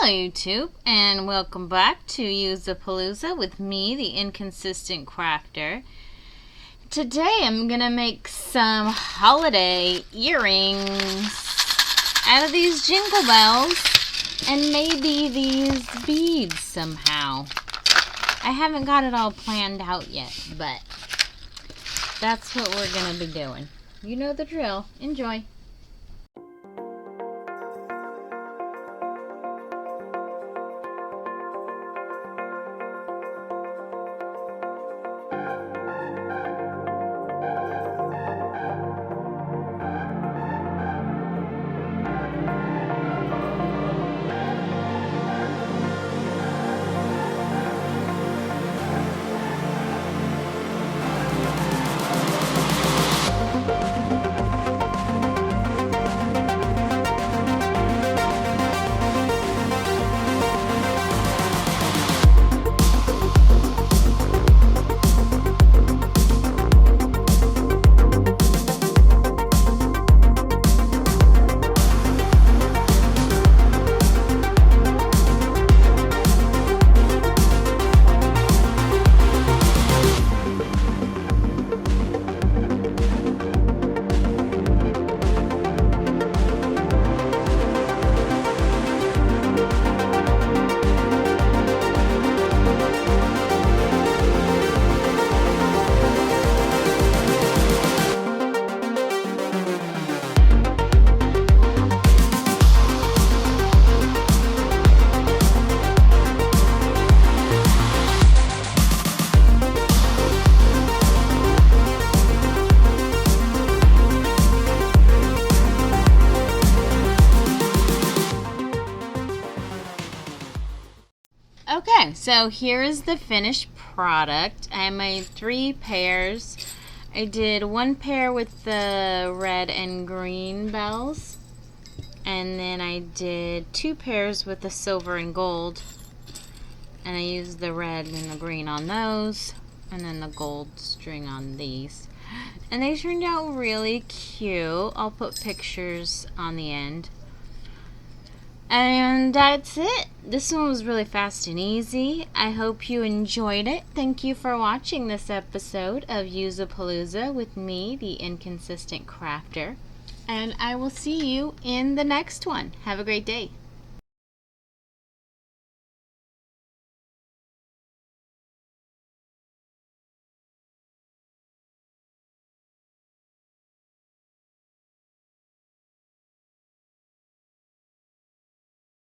Hello YouTube, and welcome back to Useapalooza with me, the Inconsistent Crafter. Today I'm gonna make some holiday earrings out of these jingle bells and maybe these beads somehow. I haven't got it all planned out yet, but that's what we're gonna be doing. You know the drill. Enjoy. Okay, so here is the finished product. I made 3 pairs. I did 1 pair with the red and green bells, and then I did 2 pairs with the silver and gold, and I used the red and the green on those, and then the gold string on these, and they turned out really cute. I'll put pictures on the end. And that's it. This one was really fast and easy. I hope you enjoyed it. Thank you for watching this episode of Useapalooza with me, the Inconsistent Crafter. And I will see you in the next one. Have a great day.